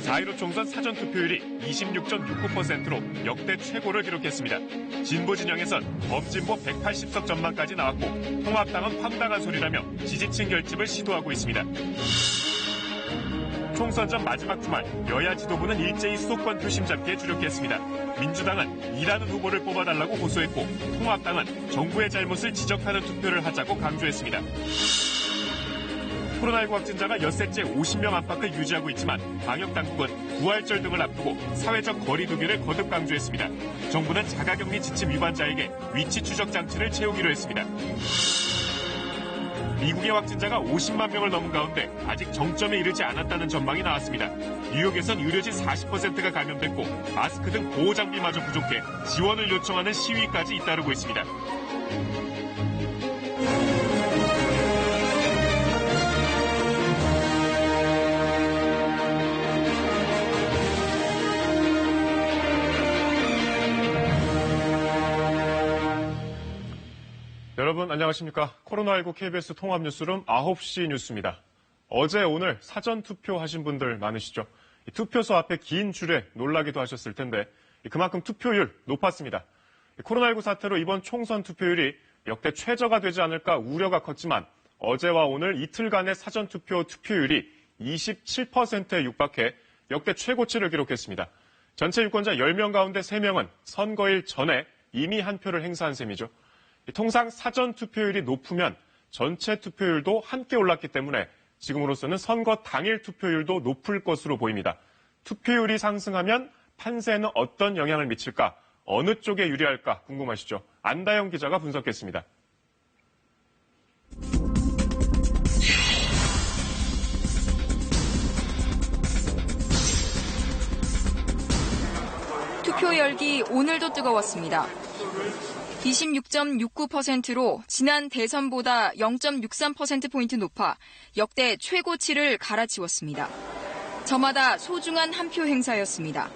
4.15 총선 사전투표율이 26.69%로 역대 최고를 기록했습니다. 진보 진영에선 범진보 180석 전망까지 나왔고 통합당은 황당한 소리라며 지지층 결집을 시도하고 있습니다. 총선 전 마지막 주말 여야 지도부는 일제히 수도권 표심 잡기에 주력했습니다. 민주당은 일하는 후보를 뽑아달라고 호소했고 통합당은 정부의 잘못을 지적하는 투표를 하자고 강조했습니다. 코로나19 확진자가 엿새째 50명 안팎을 유지하고 있지만 방역당국은 부활절 등을 앞두고 사회적 거리 두기를 거듭 강조했습니다. 정부는 자가격리 지침 위반자에게 위치 추적 장치를 채우기로 했습니다. 미국의 확진자가 50만 명을 넘은 가운데 아직 정점에 이르지 않았다는 전망이 나왔습니다. 뉴욕에선 의료진 40%가 감염됐고 마스크 등 보호장비마저 부족해 지원을 요청하는 시위까지 잇따르고 있습니다. 여러분 안녕하십니까. 코로나19 KBS 통합뉴스룸 9시 뉴스입니다. 어제 오늘 사전투표 하신 분들 많으시죠. 투표소 앞에 긴 줄에 놀라기도 하셨을 텐데 그만큼 투표율 높았습니다. 코로나19 사태로 이번 총선 투표율이 역대 최저가 되지 않을까 우려가 컸지만 어제와 오늘 이틀간의 사전투표 투표율이 27%에 육박해 역대 최고치를 기록했습니다. 전체 유권자 10명 가운데 3명은 선거일 전에 이미 한 표를 행사한 셈이죠. 통상 사전 투표율이 높으면 전체 투표율도 함께 올랐기 때문에 지금으로서는 선거 당일 투표율도 높을 것으로 보입니다. 투표율이 상승하면 판세에는 어떤 영향을 미칠까, 어느 쪽에 유리할까 궁금하시죠? 안다영 기자가 분석했습니다. 투표 열기 오늘도 뜨거웠습니다. 26.69%로 지난 대선보다 0.63%포인트 높아 역대 최고치를 갈아치웠습니다. 저마다 소중한 한 표 행사였습니다.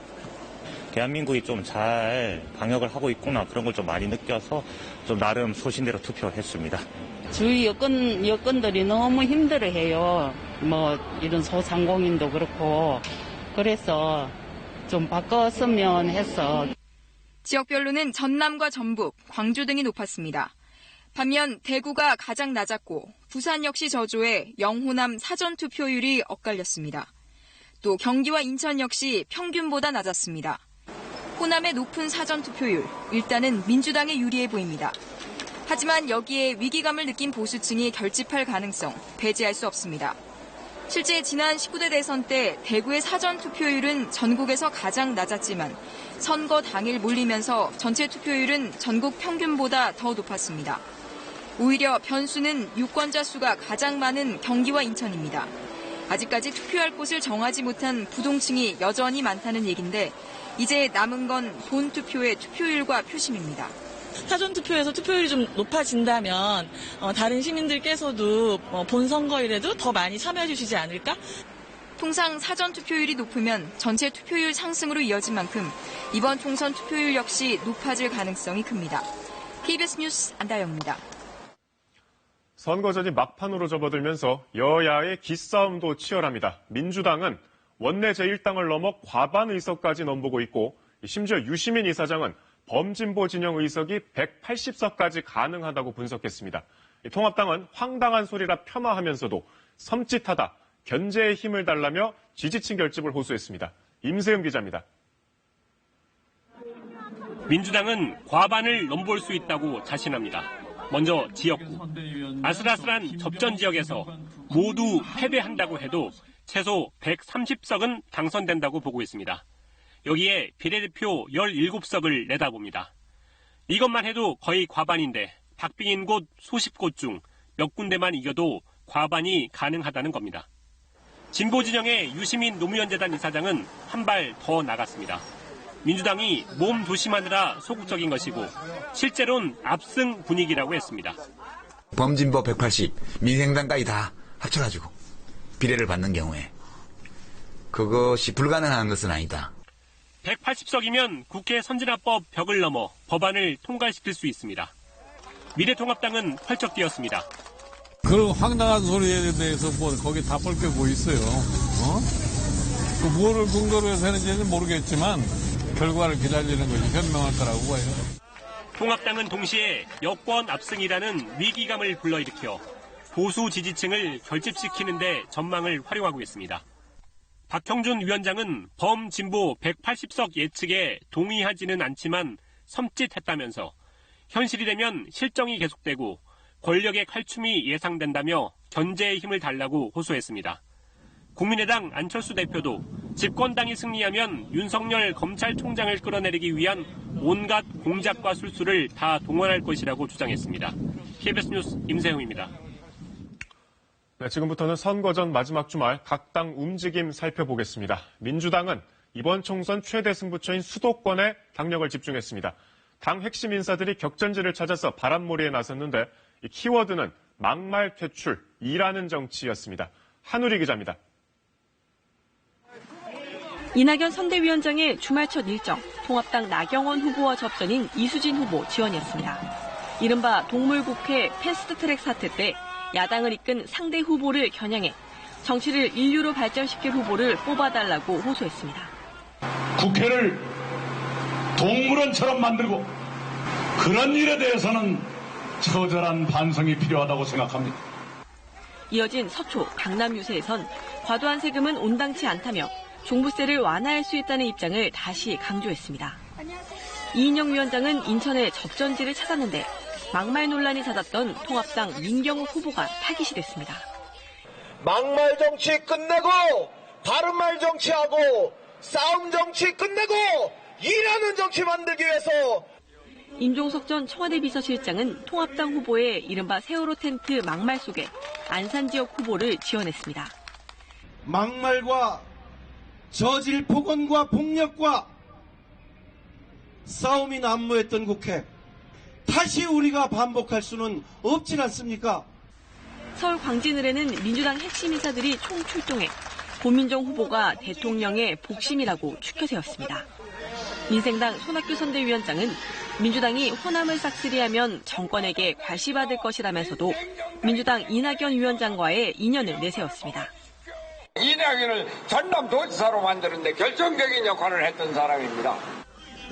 대한민국이 좀 잘 방역을 하고 있구나 그런 걸 좀 많이 느껴서 좀 나름 소신대로 투표했습니다. 주위 여건들이 너무 힘들어해요. 뭐 이런 소상공인도 그렇고 그래서 좀 바꿨으면 해서. 지역별로는 전남과 전북, 광주 등이 높았습니다. 반면 대구가 가장 낮았고 부산 역시 저조해 영호남 사전투표율이 엇갈렸습니다. 또 경기와 인천 역시 평균보다 낮았습니다. 호남의 높은 사전투표율, 일단은 민주당에 유리해 보입니다. 하지만 여기에 위기감을 느낀 보수층이 결집할 가능성 배제할 수 없습니다. 실제 지난 19대 대선 때 대구의 사전투표율은 전국에서 가장 낮았지만 선거 당일 몰리면서 전체 투표율은 전국 평균보다 더 높았습니다. 오히려 변수는 유권자 수가 가장 많은 경기와 인천입니다. 아직까지 투표할 곳을 정하지 못한 부동층이 여전히 많다는 얘긴데 이제 남은 건 본 투표의 투표율과 표심입니다. 사전투표에서 투표율이 좀 높아진다면 다른 시민들께서도 본선거일에도 더 많이 참여해 주시지 않을까? 통상 사전투표율이 높으면 전체 투표율 상승으로 이어진 만큼 이번 총선 투표율 역시 높아질 가능성이 큽니다. KBS 뉴스 안다영입니다. 선거전이 막판으로 접어들면서 여야의 기싸움도 치열합니다. 민주당은 원내 제1당을 넘어 과반 의석까지 넘보고 있고 심지어 유시민 이사장은 범진보 진영 의석이 180석까지 가능하다고 분석했습니다. 통합당은 황당한 소리라 폄하하면서도 섬찟하다, 견제의 힘을 달라며 지지층 결집을 호소했습니다. 임세영 기자입니다. 민주당은 과반을 넘볼 수 있다고 자신합니다. 먼저 지역구. 아슬아슬한 접전 지역에서 모두 패배한다고 해도 최소 130석은 당선된다고 보고 있습니다. 여기에 비례대표 17석을 내다봅니다. 이것만 해도 거의 과반인데 박빙인 곳 수십 곳 중 몇 군데만 이겨도 과반이 가능하다는 겁니다. 진보 진영의 유시민 노무현재단 이사장은 한 발 더 나갔습니다. 민주당이 몸 조심하느라 소극적인 것이고 실제로는 압승 분위기라고 했습니다. 범진보 180, 민생당까지 다 합쳐가지고 비례를 받는 경우에 그것이 불가능한 것은 아니다. 180석이면 국회 선진화법 벽을 넘어 법안을 통과시킬 수 있습니다. 미래통합당은 펄쩍 뛰었습니다. 그런 황당한 소리에 대해서 뭐 거기 답할 게 뭐 있어요? 그 뭐를 근거로 해서 하는지는 모르겠지만 결과를 기다리는 것이 현명할 거라고 봐요. 통합당은 동시에 여권 압승이라는 위기감을 불러일으켜 보수 지지층을 결집시키는 데 전망을 활용하고 있습니다. 박형준 위원장은 범진보 180석 예측에 동의하지는 않지만 섬찟했다면서 현실이 되면 실정이 계속되고 권력의 칼춤이 예상된다며 견제의 힘을 달라고 호소했습니다. 국민의당 안철수 대표도 집권당이 승리하면 윤석열 검찰총장을 끌어내리기 위한 온갖 공작과 술수를 다 동원할 것이라고 주장했습니다. KBS 뉴스 임세웅입니다. 네, 지금부터는 선거 전 마지막 주말 각 당 움직임 살펴보겠습니다. 민주당은 이번 총선 최대 승부처인 수도권에 당력을 집중했습니다. 당 핵심 인사들이 격전지를 찾아서 바람몰이에 나섰는데 이 키워드는 막말 퇴출, 일하는 정치였습니다. 한우리 기자입니다. 이낙연 선대위원장의 주말 첫 일정, 통합당 나경원 후보와 접전인 이수진 후보 지원이었습니다. 이른바 동물국회 패스트트랙 사태 때 야당을 이끈 상대 후보를 겨냥해 정치를 인류로 발전시킬 후보를 뽑아달라고 호소했습니다. 국회를 동물원처럼 만들고 그런 일에 대해서는 처절한 반성이 필요하다고 생각합니다. 이어진 서초, 강남 유세에선 과도한 세금은 온당치 않다며 종부세를 완화할 수 있다는 입장을 다시 강조했습니다. 이인영 위원장은 인천에 접전지를 찾았는데 막말 논란이 잦았던 통합당 민경욱 후보가 타깃이 됐습니다. 막말 정치 끝내고 바른말 정치하고 싸움 정치 끝내고 일하는 정치 만들기 위해서 임종석 전 청와대 비서실장은 통합당 후보의 이른바 세월호 텐트 막말 속에 안산 지역 후보를 지원했습니다. 막말과 저질 폭언과 폭력과 싸움이 난무했던 국회 다시 우리가 반복할 수는 없지 않습니까? 서울 광진을에는 민주당 핵심 인사들이 총출동해 고민정 후보가 대통령의 복심이라고 추켜세웠습니다. 민생당 손학규 선대위원장은 민주당이 호남을 싹쓸이하면 정권에게 괄시받을 것이라면서도 민주당 이낙연 위원장과의 인연을 내세웠습니다. 이낙연을 전남도지사로 만드는데 결정적인 역할을 했던 사람입니다.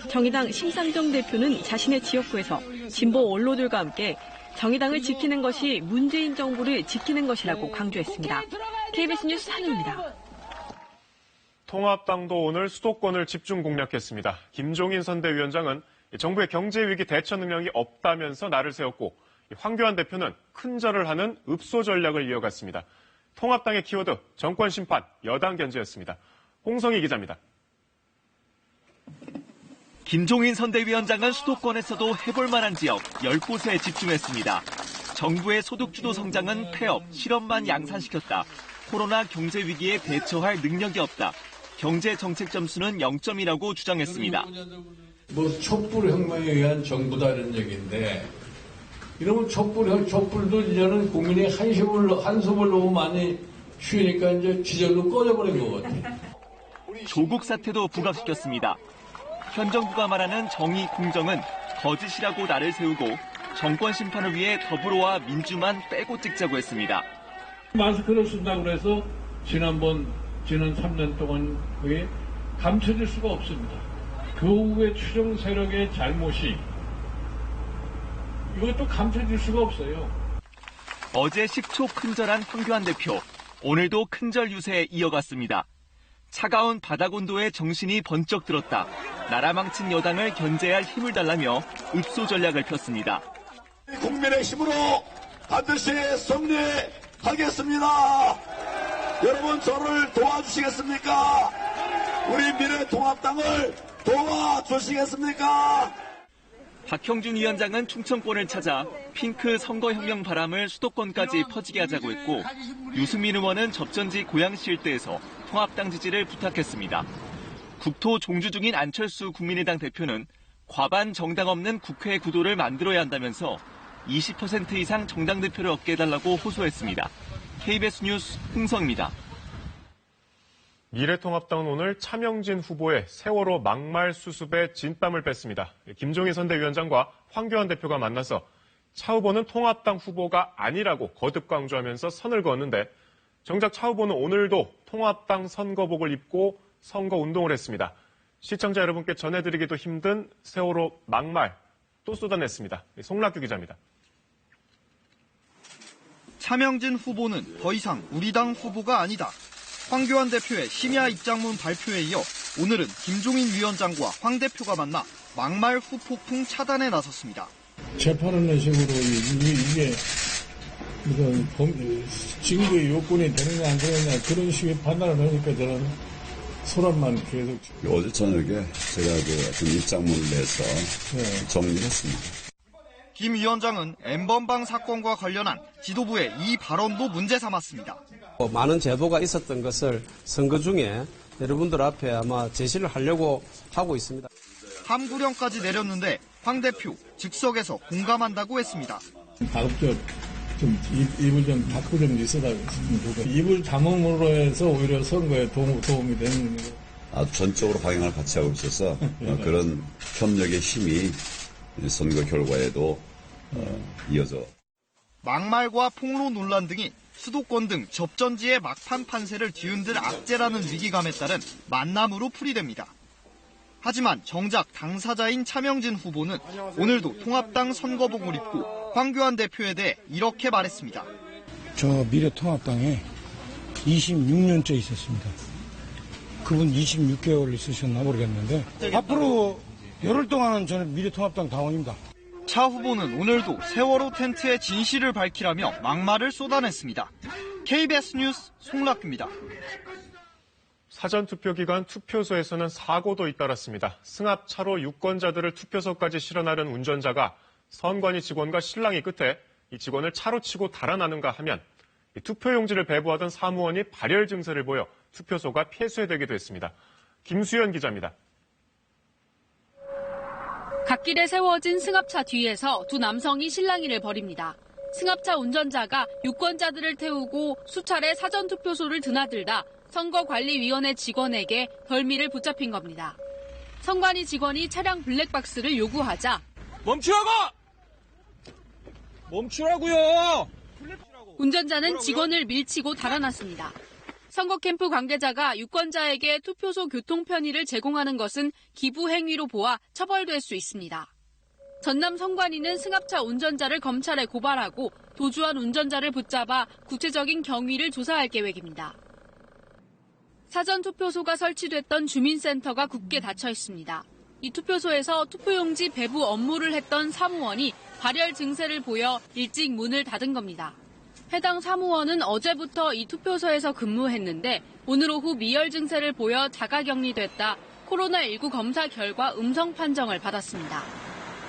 정의당 심상정 대표는 자신의 지역구에서 진보 원로들과 함께 정의당을 지키는 것이 문재인 정부를 지키는 것이라고 강조했습니다. KBS 뉴스 한우입니다. 통합당도 오늘 수도권을 집중 공략했습니다. 김종인 선대위원장은 정부의 경제위기 대처 능력이 없다면서 날을 세웠고 황교안 대표는 큰절을 하는 읍소 전략을 이어갔습니다. 통합당의 키워드 정권 심판, 여당 견제였습니다. 홍성희 기자입니다. 김종인 선대위원장은 수도권에서도 해볼 만한 지역 10곳에 집중했습니다. 정부의 소득주도 성장은 폐업, 실업만 양산시켰다. 코로나 경제 위기에 대처할 능력이 없다. 경제 정책 점수는 0점이라고 주장했습니다. 촛불혁명에 의한 정부다 이런 얘기인데 이러면 촛불도 이제는 국민이 한숨을 너무 많이 쉬니까 이제 지절로 꺼져버린 것 같아요. 조국 사태도 부각시켰습니다. 현 정부가 말하는 정의, 공정은 거짓이라고 날을 세우고 정권 심판을 위해 더불어와 민주만 빼고 찍자고 했습니다. 마스크를 쓴다고 해서 지난 3년 동안 그게 감춰질 수가 없습니다. 그 후의 추정 세력의 잘못이 이것도 감춰질 수가 없어요. 어제 식초 큰절한 황교안 대표, 오늘도 큰절 유세에 이어갔습니다. 차가운 바닥 온도에 정신이 번쩍 들었다. 나라 망친 여당을 견제할 힘을 달라며 읍소 전략을 폈습니다. 국민의 힘으로 반드시 승리하겠습니다. 여러분 저를 도와주시겠습니까? 우리 미래통합당을 도와주시겠습니까? 박형준 위원장은 충청권을 찾아 핑크 선거혁명 바람을 수도권까지 퍼지게 하자고 했고 유승민 의원은 접전지 고양시 일대에서 통합당 지지를 부탁했습니다. 국토 종주 중인 안철수 국민의당 대표는 과반 정당 없는 국회 구도를 만들어야 한다면서 20% 이상 정당 대표를 얻게 해달라고 호소했습니다. KBS 뉴스 홍성입니다. 미래통합당은 오늘 차명진 후보의 세월호 막말 수습에 진땀을 뺐습니다. 김종인 선대위원장과 황교안 대표가 만나서 차 후보는 통합당 후보가 아니라고 거듭 강조하면서 선을 그었는데 정작 차 후보는 오늘도 통합당 선거복을 입고 선거운동을 했습니다. 시청자 여러분께 전해드리기도 힘든 세월호 막말 또 쏟아냈습니다. 송락규 기자입니다. 차명진 후보는 더 이상 우리 당 후보가 아니다. 황교안 대표의 심야 입장문 발표에 이어 오늘은 김종인 위원장과 황 대표가 만나 막말 후폭풍 차단에 나섰습니다. 재판하는 식으로 이게 증거의 요건이 되느냐 안 되느냐 그런 식의 판단을 하니까 저는 소란만 계속. 어제 저녁에 제가 어떤 입장문을 내서 정리했습니다. 김 위원장은 N번방 사건과 관련한 지도부의 이 발언도 문제 삼았습니다. 많은 제보가 있었던 것을 선거 중에 여러분들 앞에 아마 제시를 하려고 하고 있습니다. 함구령까지 내렸는데 황 대표 즉석에서 공감한다고 했습니다. 가급적 좀 입을 좀 닫고 좀 있어달라고 했습니다. 입을 담음으로 해서 오히려 선거에 도움이 되는 거. 전적으로 방향을 같이 하고 있어서 그런 협력의 힘이 선거 결과에도 이어져. 막말과 폭로 논란 등이 수도권 등 접전지의 막판 판세를 뒤흔들 악재라는 위기감에 따른 만남으로 풀이됩니다. 하지만 정작 당사자인 차명진 후보는 오늘도 통합당 선거복을 입고 황교안 대표에 대해 이렇게 말했습니다. 저 미래통합당에 26년째 있었습니다. 그분 26개월 있으셨나 모르겠는데 앞으로 열흘 동안은 저는 미래통합당 당원입니다. 차 후보는 오늘도 세월호 텐트의 진실을 밝히라며 막말을 쏟아냈습니다. KBS 뉴스 송락규입니다. 사전투표 기간 투표소에서는 사고도 잇따랐습니다. 승합차로 유권자들을 투표소까지 실어나른 운전자가 선관위 직원과 실랑이 끝에 이 직원을 차로 치고 달아나는가 하면 투표용지를 배부하던 사무원이 발열 증세를 보여 투표소가 폐쇄되기도 했습니다. 김수연 기자입니다. 갓길에 세워진 승합차 뒤에서 두 남성이 실랑이를 벌입니다. 승합차 운전자가 유권자들을 태우고 수차례 사전투표소를 드나들다 선거관리위원회 직원에게 덜미를 붙잡힌 겁니다. 선관위 직원이 차량 블랙박스를 요구하자 멈추라고요! 운전자는 직원을 밀치고 달아났습니다. 선거 캠프 관계자가 유권자에게 투표소 교통 편의를 제공하는 것은 기부 행위로 보아 처벌될 수 있습니다. 전남 선관위는 승합차 운전자를 검찰에 고발하고 도주한 운전자를 붙잡아 구체적인 경위를 조사할 계획입니다. 사전투표소가 설치됐던 주민센터가 굳게 닫혀 있습니다. 이 투표소에서 투표용지 배부 업무를 했던 사무원이 발열 증세를 보여 일찍 문을 닫은 겁니다. 해당 사무원은 어제부터 이 투표소에서 근무했는데 오늘 오후 미열 증세를 보여 자가격리됐다 코로나19 검사 결과 음성 판정을 받았습니다.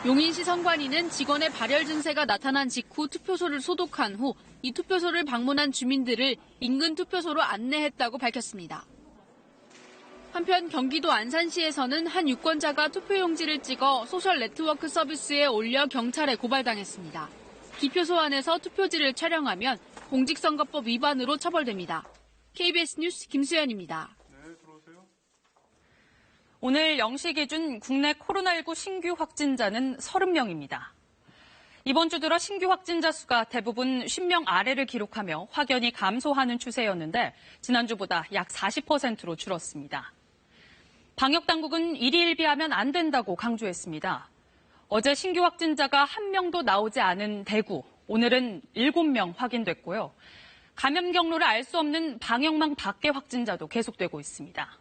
용인시 선관위는 직원의 발열 증세가 나타난 직후 투표소를 소독한 후 이 투표소를 방문한 주민들을 인근 투표소로 안내했다고 밝혔습니다. 한편 경기도 안산시에서는 한 유권자가 투표용지를 찍어 소셜 네트워크 서비스에 올려 경찰에 고발당했습니다. 기표소 안에서 투표지를 촬영하면 공직선거법 위반으로 처벌됩니다. KBS 뉴스 김수연입니다. 오늘 0시 기준 국내 코로나19 신규 확진자는 30명입니다. 이번 주 들어 신규 확진자 수가 대부분 10명 아래를 기록하며 확연히 감소하는 추세였는데 지난주보다 약 40%로 줄었습니다. 방역당국은 일희일비하면 안 된다고 강조했습니다. 어제 신규 확진자가 1명도 나오지 않은 대구, 오늘은 7명 확인됐고요. 감염 경로를 알 수 없는 방역망 밖의 확진자도 계속되고 있습니다.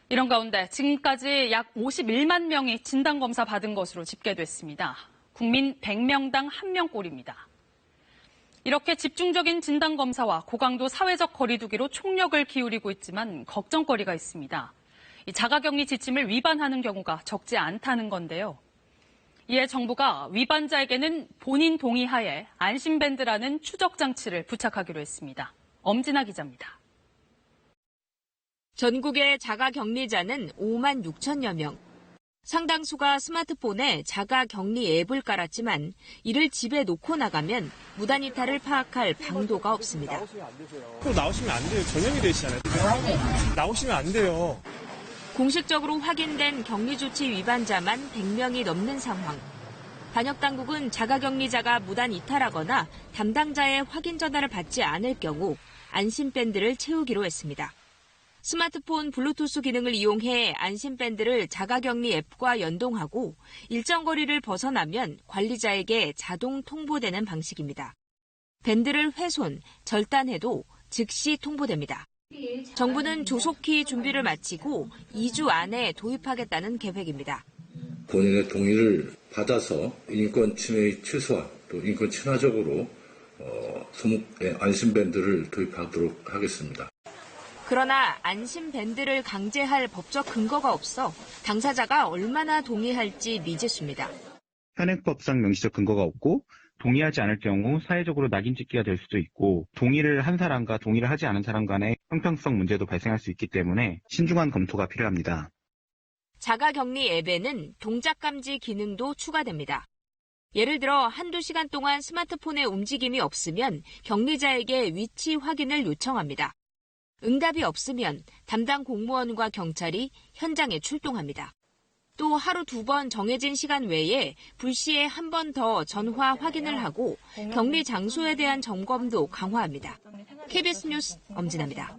이런 가운데 지금까지 약 51만 명이 진단검사 받은 것으로 집계됐습니다. 국민 100명당 1명꼴입니다. 이렇게 집중적인 진단검사와 고강도 사회적 거리두기로 총력을 기울이고 있지만 걱정거리가 있습니다. 이 자가격리 지침을 위반하는 경우가 적지 않다는 건데요. 이에 정부가 위반자에게는 본인 동의하에 안심밴드라는 추적 장치를 부착하기로 했습니다. 엄진아 기자입니다. 전국의 자가격리자는 5만 6천여 명. 상당수가 스마트폰에 자가격리 앱을 깔았지만 이를 집에 놓고 나가면 무단 이탈을 파악할 방도가 없습니다. 나오시면 안 돼요. 전염이 되시잖아요. 나오시면 안 돼요. 공식적으로 확인된 격리 조치 위반자만 100명이 넘는 상황. 방역당국은 자가격리자가 무단 이탈하거나 담당자의 확인 전화를 받지 않을 경우 안심밴드를 채우기로 했습니다. 스마트폰 블루투스 기능을 이용해 안심밴드를 자가격리 앱과 연동하고 일정 거리를 벗어나면 관리자에게 자동 통보되는 방식입니다. 밴드를 훼손, 절단해도 즉시 통보됩니다. 정부는 조속히 준비를 마치고 2주 안에 도입하겠다는 계획입니다. 본인의 동의를 받아서 인권 침해의 최소화, 또 인권 친화적으로 안심밴드를 도입하도록 하겠습니다. 그러나 안심밴드를 강제할 법적 근거가 없어 당사자가 얼마나 동의할지 미지수입니다. 현행법상 명시적 근거가 없고 동의하지 않을 경우 사회적으로 낙인 찍기가 될 수도 있고 동의를 한 사람과 동의를 하지 않은 사람 간의 형평성 문제도 발생할 수 있기 때문에 신중한 검토가 필요합니다. 자가격리 앱에는 동작 감지 기능도 추가됩니다. 예를 들어 한두 시간 동안 스마트폰에 움직임이 없으면 격리자에게 위치 확인을 요청합니다. 응답이 없으면 담당 공무원과 경찰이 현장에 출동합니다. 또 하루 2번 정해진 시간 외에 불시에 한 번 더 전화 확인을 하고 격리 장소에 대한 점검도 강화합니다. KBS 뉴스 엄진아입니다.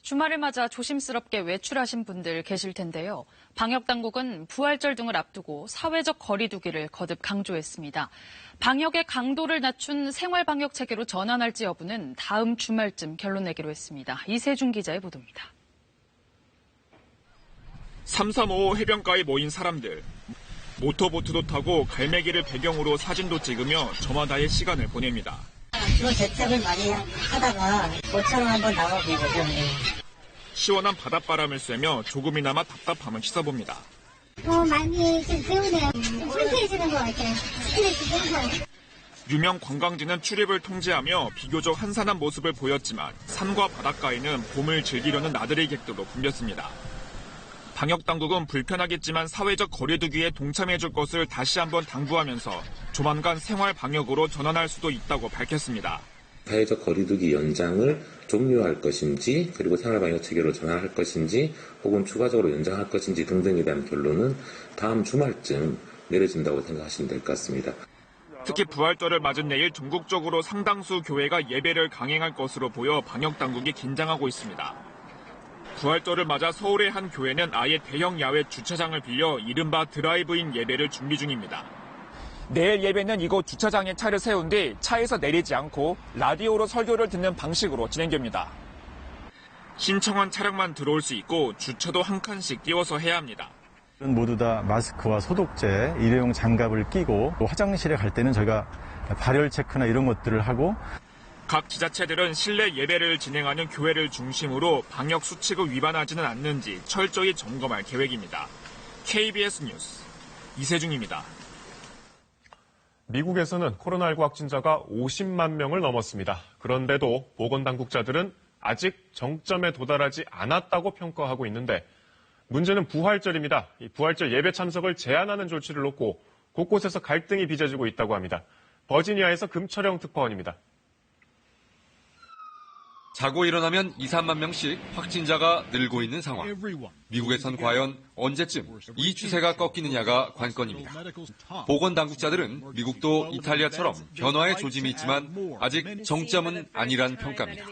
주말을 맞아 조심스럽게 외출하신 분들 계실 텐데요. 방역당국은 부활절 등을 앞두고 사회적 거리 두기를 거듭 강조했습니다. 방역의 강도를 낮춘 생활방역 체계로 전환할지 여부는 다음 주말쯤 결론 내기로 했습니다. 이세준 기자의 보도입니다. 335 해변가에 모인 사람들. 모터보트도 타고 갈매기를 배경으로 사진도 찍으며 저마다의 시간을 보냅니다. 주로 재택을 많이 하다가 모처럼 한번 나가본 거죠. 시원한 바닷바람을 쐬며 조금이나마 답답함을 씻어봅니다. 많이 좀 배우네요. 상쾌해지는 것 같아요. 스트레스 풀고. 유명 관광지는 출입을 통제하며 비교적 한산한 모습을 보였지만 산과 바닷가에는 봄을 즐기려는 나들이 객들로 붐볐습니다. 방역당국은 불편하겠지만 사회적 거리두기에 동참해줄 것을 다시 한번 당부하면서 조만간 생활방역으로 전환할 수도 있다고 밝혔습니다. 사회적 거리두기 연장을 종료할 것인지 그리고 생활방역 체계로 전환할 것인지 혹은 추가적으로 연장할 것인지 등등에 대한 결론은 다음 주말쯤 내려진다고 생각하시면 될 것 같습니다. 특히 부활절을 맞은 내일 전국적으로 상당수 교회가 예배를 강행할 것으로 보여 방역당국이 긴장하고 있습니다. 부활절을 맞아 서울의 한 교회는 아예 대형 야외 주차장을 빌려 이른바 드라이브인 예배를 준비 중입니다. 내일 예배는 이곳 주차장에 차를 세운 뒤 차에서 내리지 않고 라디오로 설교를 듣는 방식으로 진행됩니다. 신청한 차량만 들어올 수 있고 주차도 한 칸씩 띄워서 해야 합니다. 모두 다 마스크와 소독제, 일회용 장갑을 끼고 화장실에 갈 때는 저희가 발열 체크나 이런 것들을 하고 각 지자체들은 실내 예배를 진행하는 교회를 중심으로 방역 수칙을 위반하지는 않는지 철저히 점검할 계획입니다. KBS 뉴스 이세중입니다. 미국에서는 코로나19 확진자가 50만 명을 넘었습니다. 그런데도 보건당국자들은 아직 정점에 도달하지 않았다고 평가하고 있는데 문제는 부활절입니다. 이 부활절 예배 참석을 제한하는 조치를 놓고 곳곳에서 갈등이 빚어지고 있다고 합니다. 버지니아에서 금철영 특파원입니다. 자고 일어나면 2, 3만 명씩 확진자가 늘고 있는 상황. 미국에선 과연 언제쯤 이 추세가 꺾이느냐가 관건입니다. 보건당국자들은 미국도 이탈리아처럼 변화의 조짐이 있지만 아직 정점은 아니란 평가입니다.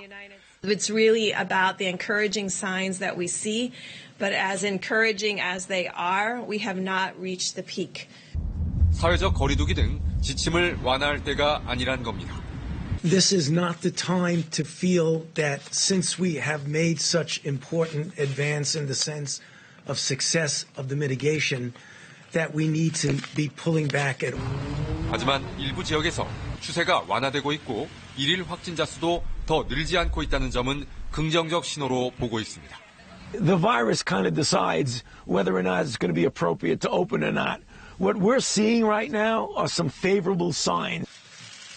It's really about the encouraging signs that we see, but as encouraging as they are, we have not reached the peak. 사회적 거리두기 등 지침을 완화할 때가 아니란 겁니다. This is not the time to feel that since we have made such important advance in the sense of success of the mitigation, that we need to be pulling back at all. 하지만 일부 지역에서 추세가 완화되고 있고 일일 확진자 수도 더 늘지 않고 있다는 점은 긍정적 신호로 보고 있습니다. The virus kind of decides whether or not it's going to be appropriate to open or not. What we're seeing right now are some favorable signs.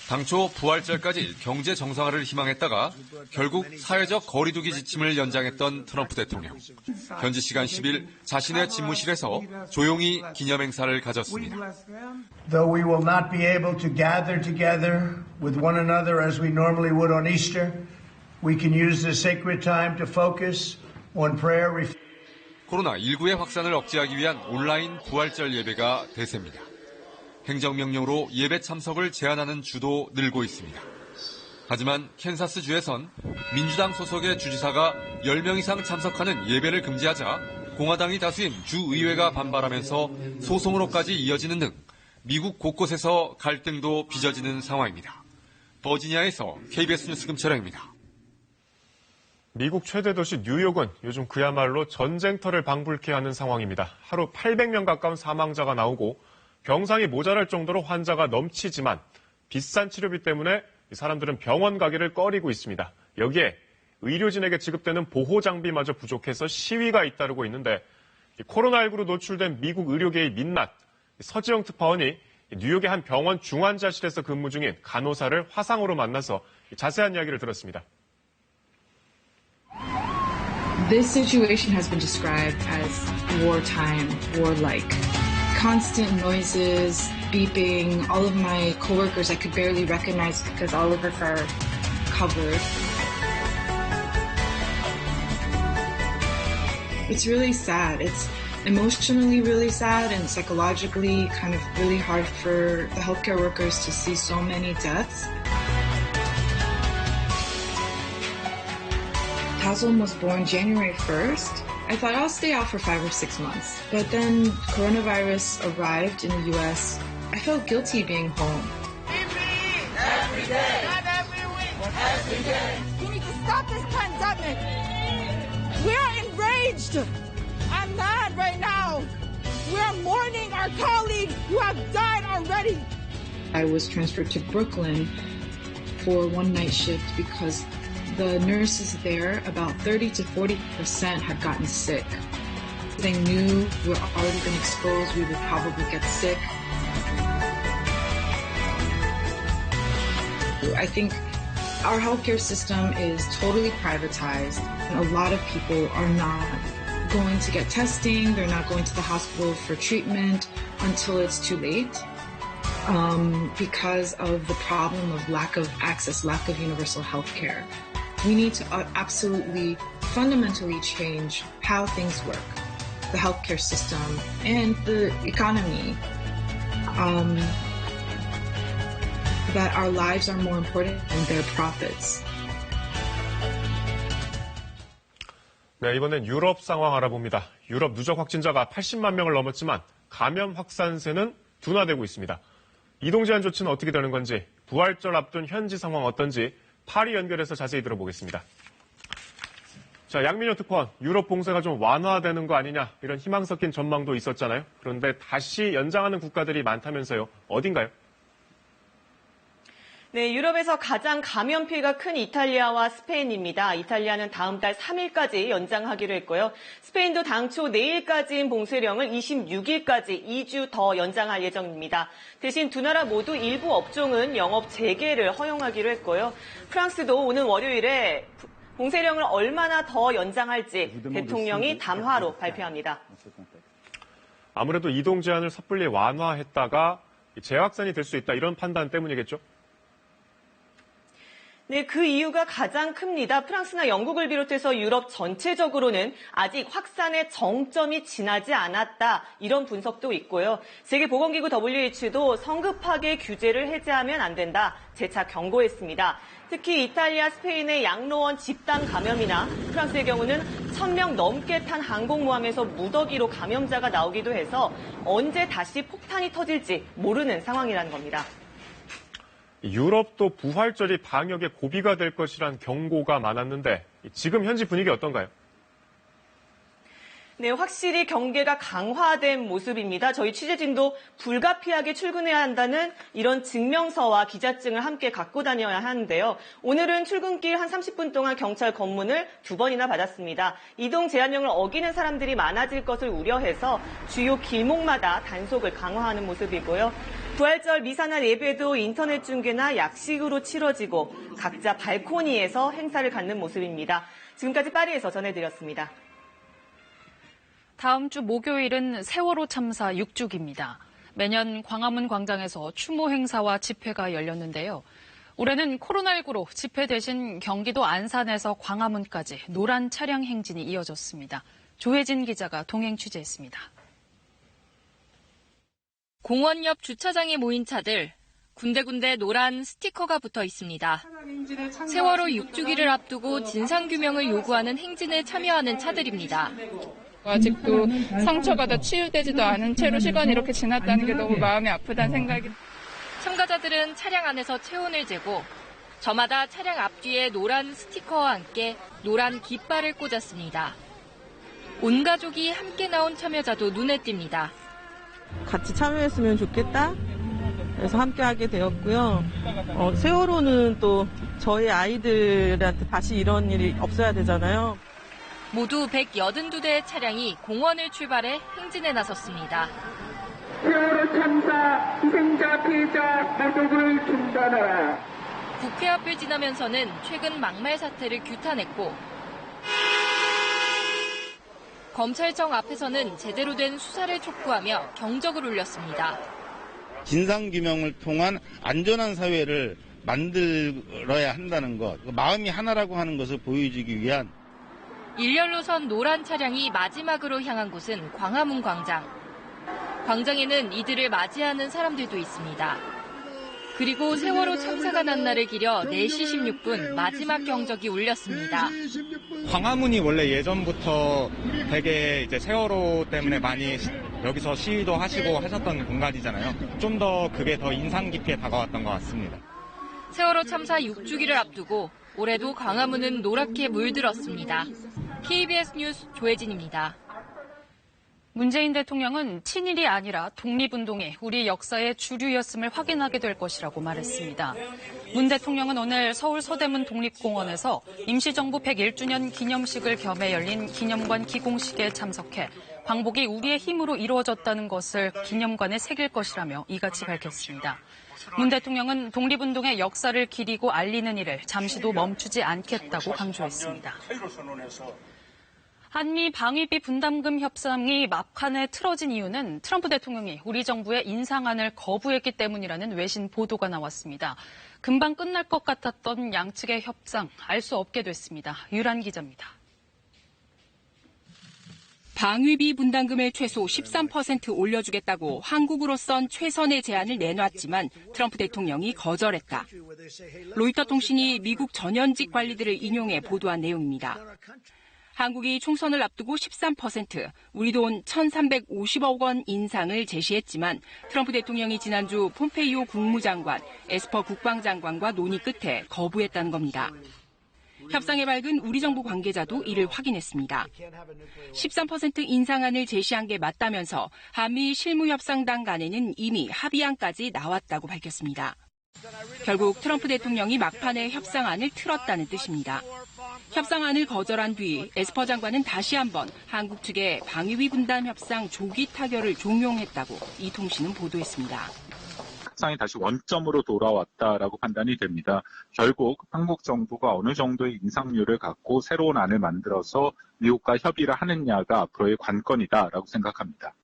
당초 부활절까지 경제 정상화를 희망했다가 결국 사회적 거리두기 지침을 연장했던 트럼프 대통령. 현지 시간 10일 자신의 집무실에서 조용히 기념행사를 가졌습니다. Though we will not be able to gather together with one another as we normally would on Easter, we can use this sacred time to focus on prayer. 코로나19의 확산을 억제하기 위한 온라인 부활절 예배가 대세입니다. 행정명령으로 예배 참석을 제한하는 주도 늘고 있습니다. 하지만 캔사스주에선 민주당 소속의 주지사가 10명 이상 참석하는 예배를 금지하자 공화당이 다수인 주의회가 반발하면서 소송으로까지 이어지는 등 미국 곳곳에서 갈등도 빚어지는 상황입니다. 버지니아에서 KBS 뉴스 김철영입니다. 미국 최대 도시 뉴욕은 요즘 그야말로 전쟁터를 방불케 하는 상황입니다. 하루 800명 가까운 사망자가 나오고 병상이 모자랄 정도로 환자가 넘치지만 비싼 치료비 때문에 사람들은 병원 가기를 꺼리고 있습니다. 여기에 의료진에게 지급되는 보호 장비마저 부족해서 시위가 잇따르고 있는데 코로나19로 노출된 미국 의료계의 민낯, 서지영 특파원이 뉴욕의 한 병원 중환자실에서 근무 중인 간호사를 화상으로 만나서 자세한 이야기를 들었습니다. This situation has been described as wartime, warlike. Constant noises, beeping, all of my coworkers I could barely recognize because all of us are covered. It's really sad. It's emotionally really sad and psychologically kind of really hard for the healthcare workers to see so many deaths. Taslim was born January 1st. I thought I'll stay out for 5 or 6 months. But then coronavirus arrived in the US. I felt guilty being home. Every day. Not every week. Every day. We need to stop this pandemic. We're enraged. I'm mad right now. We're mourning our colleagues who have died already. I was transferred to Brooklyn for one night shift because the nurses there, about 30 to 40% had gotten sick. They knew we were already been exposed, we would probably get sick. I think our healthcare system is totally privatized. A lot of people are not going to get testing, they're not going to the hospital for treatment until it's too late. Because of the problem of lack of access, lack of universal health care. We need to absolutely fundamentally change how things work, the healthcare system and the economy. That our lives are more important than their profits. 네, 이번엔 유럽 상황 알아봅니다. 유럽 누적 확진자가 80만 명을 넘었지만 감염 확산세는 둔화되고 있습니다. 이동 제한 조치는 어떻게 되는 건지, 부활절 앞둔 현지 상황 어떤지 파리 연결해서 자세히 들어보겠습니다. 자, 양민호 특파원, 유럽 봉쇄가 좀 완화되는 거 아니냐 이런 희망 섞인 전망도 있었잖아요. 그런데 다시 연장하는 국가들이 많다면서요. 어딘가요? 네, 유럽에서 가장 감염 피해가 큰 이탈리아와 스페인입니다. 이탈리아는 다음 달 3일까지 연장하기로 했고요. 스페인도 당초 내일까지인 봉쇄령을 26일까지 2주 더 연장할 예정입니다. 대신 두 나라 모두 일부 업종은 영업 재개를 허용하기로 했고요. 프랑스도 오는 월요일에 봉쇄령을 얼마나 더 연장할지 대통령이 담화로 발표합니다. 아무래도 이동 제한을 섣불리 완화했다가 재확산이 될 수 있다 이런 판단 때문이겠죠? 네, 그 이유가 가장 큽니다. 프랑스나 영국을 비롯해서 유럽 전체적으로는 아직 확산의 정점이 지나지 않았다. 이런 분석도 있고요. 세계보건기구 WHO도 성급하게 규제를 해제하면 안 된다. 재차 경고했습니다. 특히 이탈리아, 스페인의 양로원 집단 감염이나 프랑스의 경우는 1,000명 넘게 탄 항공모함에서 무더기로 감염자가 나오기도 해서 언제 다시 폭탄이 터질지 모르는 상황이라는 겁니다. 유럽도 부활절이 방역의 고비가 될 것이란 경고가 많았는데 지금 현지 분위기 어떤가요? 네, 확실히 경계가 강화된 모습입니다. 저희 취재진도 불가피하게 출근해야 한다는 이런 증명서와 기자증을 함께 갖고 다녀야 하는데요. 오늘은 출근길 한 30분 동안 경찰 검문을 2번이나 받았습니다. 이동 제한령을 어기는 사람들이 많아질 것을 우려해서 주요 길목마다 단속을 강화하는 모습이고요. 부활절 미사나 예배도 인터넷 중계나 약식으로 치러지고 각자 발코니에서 행사를 갖는 모습입니다. 지금까지 파리에서 전해드렸습니다. 다음 주 목요일은 세월호 참사 6주기입니다. 매년 광화문 광장에서 추모 행사와 집회가 열렸는데요. 올해는 코로나19로 집회 대신 경기도 안산에서 광화문까지 노란 차량 행진이 이어졌습니다. 조혜진 기자가 동행 취재했습니다. 공원 옆 주차장에 모인 차들, 군데군데 노란 스티커가 붙어 있습니다. 세월호 6주기를 앞두고 진상규명을 요구하는 행진에 참여하는 차들입니다. 아직도 상처가 다 치유되지도 않은 채로 시간이 이렇게 지났다는 게 너무 마음이 아프다는 생각이. 참가자들은 차량 안에서 체온을 재고 저마다 차량 앞뒤에 노란 스티커와 함께 노란 깃발을 꽂았습니다. 온 가족이 함께 나온 참여자도 눈에 띕니다. 같이 참여했으면 좋겠다. 그래서 함께하게 되었고요. 세월호는 또 저희 아이들한테 다시 이런 일이 없어야 되잖아요. 모두 182대의 차량이 공원을 출발해 행진에 나섰습니다. 세월호 참사 희생자 피해자 모독을 중단하라. 국회 앞을 지나면서는 최근 막말 사태를 규탄했고 검찰청 앞에서는 제대로 된 수사를 촉구하며 경적을 울렸습니다. 진상규명을 통한 안전한 사회를 만들어야 한다는 것, 마음이 하나라고 하는 것을 보여주기 위한 일렬로선 노란 차량이 마지막으로 향한 곳은 광화문 광장. 광장에는 이들을 맞이하는 사람들도 있습니다. 그리고 세월호 참사가 난 날을 기려 4시 16분 마지막 경적이 울렸습니다. 광화문이 원래 예전부터 되게 이제 세월호 때문에 많이 여기서 시위도 하시고 하셨던 공간이잖아요. 좀 더 그게 더 인상 깊게 다가왔던 것 같습니다. 세월호 참사 6주기를 앞두고 올해도 광화문은 노랗게 물들었습니다. KBS 뉴스 조혜진입니다. 문재인 대통령은 친일이 아니라 독립운동이 우리 역사의 주류였음을 확인하게 될 것이라고 말했습니다. 문 대통령은 오늘 서울 서대문 독립공원에서 임시정부 101주년 기념식을 겸해 열린 기념관 기공식에 참석해 광복이 우리의 힘으로 이루어졌다는 것을 기념관에 새길 것이라며 이같이 밝혔습니다. 문 대통령은 독립운동의 역사를 기리고 알리는 일을 잠시도 멈추지 않겠다고 강조했습니다. 한미 방위비 분담금 협상이 막판에 틀어진 이유는 트럼프 대통령이 우리 정부의 인상안을 거부했기 때문이라는 외신 보도가 나왔습니다. 금방 끝날 것 같았던 양측의 협상, 알 수 없게 됐습니다. 유란 기자입니다. 방위비 분담금을 최소 13% 올려주겠다고 한국으로선 최선의 제안을 내놨지만 트럼프 대통령이 거절했다. 로이터 통신이 미국 전현직 관리들을 인용해 보도한 내용입니다. 한국이 총선을 앞두고 13%, 우리 돈 1,350억 원 인상을 제시했지만 트럼프 대통령이 지난주 폼페이오 국무장관, 에스퍼 국방장관과 논의 끝에 거부했다는 겁니다. 협상에 밝은 우리 정부 관계자도 이를 확인했습니다. 13% 인상안을 제시한 게 맞다면서 한미 실무협상단 간에는 이미 합의안까지 나왔다고 밝혔습니다. 결국 트럼프 대통령이 막판에 협상안을 틀었다는 뜻입니다. 협상안을 거절한 뒤 에스퍼 장관은 다시 한번 한국 측에 방위비 분담 협상 조기 타결을 종용했다고 이 통신은 보도했습니다. 협상이 다시 원점으로 돌아왔다라고 판단이 됩니다. 결국 한국 정부가 어느 정도의 인상률을 갖고 새로운 안을 만들어서 미국과 협의를 하느냐가 앞으로의 관건이다라고 생각합니다.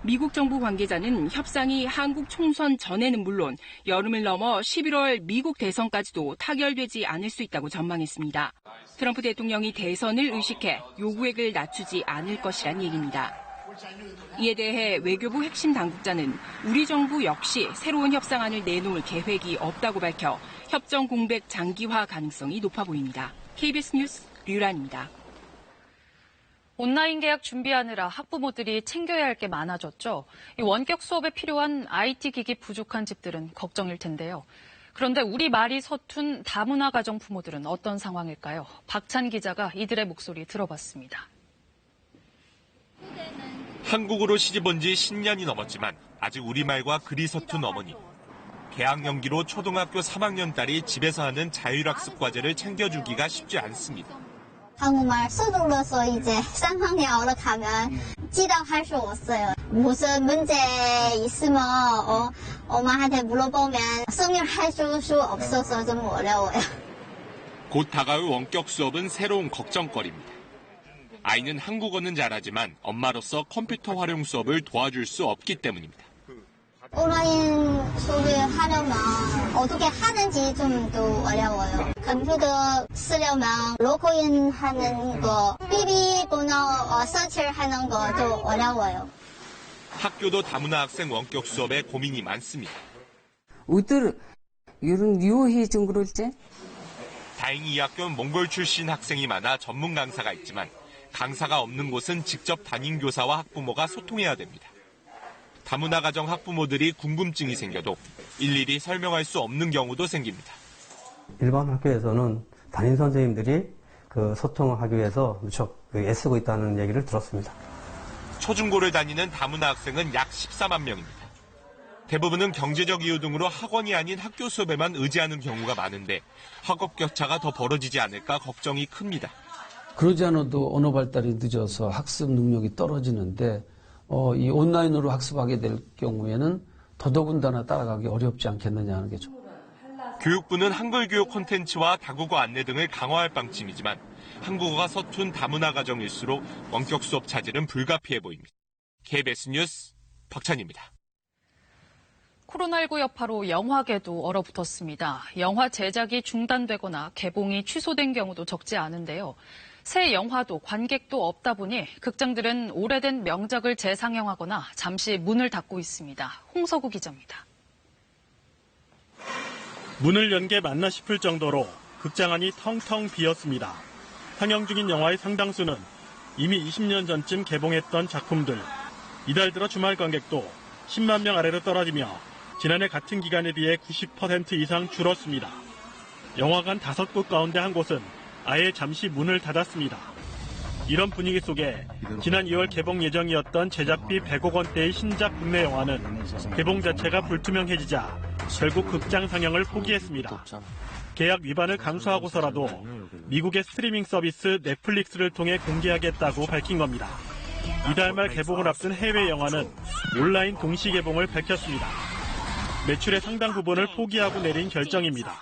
미국 정부 관계자는 협상이 한국 총선 전에는 물론 여름을 넘어 11월 미국 대선까지도 타결되지 않을 수 있다고 전망했습니다. 트럼프 대통령이 대선을 의식해 요구액을 낮추지 않을 것이란 얘기입니다. 이에 대해 외교부 핵심 당국자는 우리 정부 역시 새로운 협상안을 내놓을 계획이 없다고 밝혀 협정 공백 장기화 가능성이 높아 보입니다. KBS 뉴스 류란입니다. 온라인 계약 준비하느라 학부모들이 챙겨야 할 게 많아졌죠. 원격 수업에 필요한 IT 기기 부족한 집들은 걱정일 텐데요. 그런데 우리 말이 서툰 다문화 가정 부모들은 어떤 상황일까요? 박찬 기자가 이들의 목소리 들어봤습니다. 한국으로 시집온 지 10년이 넘었지만 아직 우리말과 글이 서툰 어머니. 개학 연기로 초등학교 3학년 딸이 집에서 하는 자율학습 과제를 챙겨주기가 쉽지 않습니다. 한국말 수능으로서 이제 3학년으로 가면 지답할 수 없어요. 무슨 문제 있으면 엄마한테 물어보면 성립할 수 없어서 좀 어려워요. 곧 다가올 원격 수업은 새로운 걱정거리입니다. 아이는 한국어는 잘하지만 엄마로서 컴퓨터 활용 수업을 도와줄 수 없기 때문입니다. 온라인 수업을 하려면 어떻게 하는지 좀 더 어려워요. 컴퓨터 쓰려면 로그인 하는 거, 비밀번호 서치를 하는 것도 어려워요. 학교도 다문화 학생 원격 수업에 고민이 많습니다. 어떨 이런 유효히 좀 그럴지? 다행히 이 학교는 몽골 출신 학생이 많아 전문 강사가 있지만 강사가 없는 곳은 직접 담임 교사와 학부모가 소통해야 됩니다. 다문화 가정 학부모들이 궁금증이 생겨도 일일이 설명할 수 없는 경우도 생깁니다. 일반 학교에서는 담임 선생님들이 그 소통을 하기 위해서 무척 애쓰고 있다는 얘기를 들었습니다. 초중고를 다니는 다문화 학생은 약 14만 명입니다. 대부분은 경제적 이유 등으로 학원이 아닌 학교 수업에만 의지하는 경우가 많은데 학업 격차가 더 벌어지지 않을까 걱정이 큽니다. 그러지 않아도 언어 발달이 늦어서 학습 능력이 떨어지는데 이 온라인으로 학습하게 될 경우에는 더더군다나 따라가기 어렵지 않겠느냐 하는 게 좀. 교육부는 한글 교육 콘텐츠와 다국어 안내 등을 강화할 방침이지만 한국어가 서툰 다문화 가정일수록 원격 수업 차질은 불가피해 보입니다. KBS 뉴스 박찬희입니다. 코로나19 여파로 영화계도 얼어붙었습니다. 영화 제작이 중단되거나 개봉이 취소된 경우도 적지 않은데요. 새 영화도 관객도 없다 보니 극장들은 오래된 명작을 재상영하거나 잠시 문을 닫고 있습니다. 홍서구 기자입니다. 문을 연 게 맞나 싶을 정도로 극장 안이 텅텅 비었습니다. 상영 중인 영화의 상당수는 이미 20년 전쯤 개봉했던 작품들. 이달 들어 주말 관객도 10만 명 아래로 떨어지며 지난해 같은 기간에 비해 90% 이상 줄었습니다. 영화관 5곳 가운데 한 곳은 아예 잠시 문을 닫았습니다. 이런 분위기 속에 지난 2월 개봉 예정이었던 제작비 100억 원대의 신작 국내 영화는 개봉 자체가 불투명해지자 결국 극장 상영을 포기했습니다. 계약 위반을 감수하고서라도 미국의 스트리밍 서비스 넷플릭스를 통해 공개하겠다고 밝힌 겁니다. 이달 말 개봉을 앞둔 해외 영화는 온라인 동시 개봉을 밝혔습니다. 매출의 상당 부분을 포기하고 내린 결정입니다.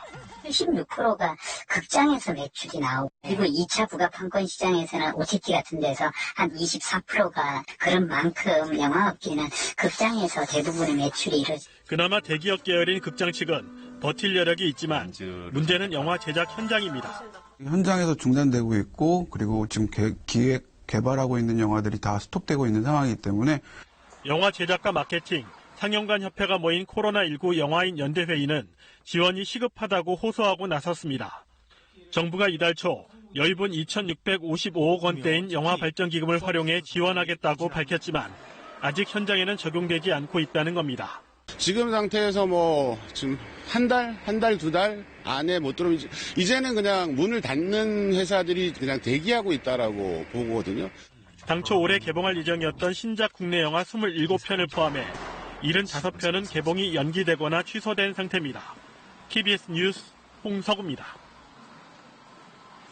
76%가 극장에서 매출이 나오고 그리고 2차 부가판권 시장에서는 OTT 같은 데서 한 24%가 그런 만큼 영화업계는 극장에서 대부분의 매출이 이루어집니다. 그나마 대기업 계열인 극장 측은 버틸 여력이 있지만 문제는 영화 제작 현장입니다. 현장에서 중단되고 있고 그리고 지금 기획 개발하고 있는 영화들이 다 스톱되고 있는 상황이기 때문에 영화 제작과 마케팅, 상영관 협회가 모인 코로나19 영화인 연대회의는 지원이 시급하다고 호소하고 나섰습니다. 정부가 이달 초 여의분 2,655억 원대인 영화발전기금을 활용해 지원하겠다고 밝혔지만 아직 현장에는 적용되지 않고 있다는 겁니다. 지금 상태에서 지금 한 달, 2달 안에 못 들어오면 이제는 그냥 문을 닫는 회사들이 그냥 대기하고 있다라고 보거든요. 당초 올해 개봉할 예정이었던 신작 국내 영화 27편을 포함해 75편은 개봉이 연기되거나 취소된 상태입니다. KBS 뉴스 홍석우입니다.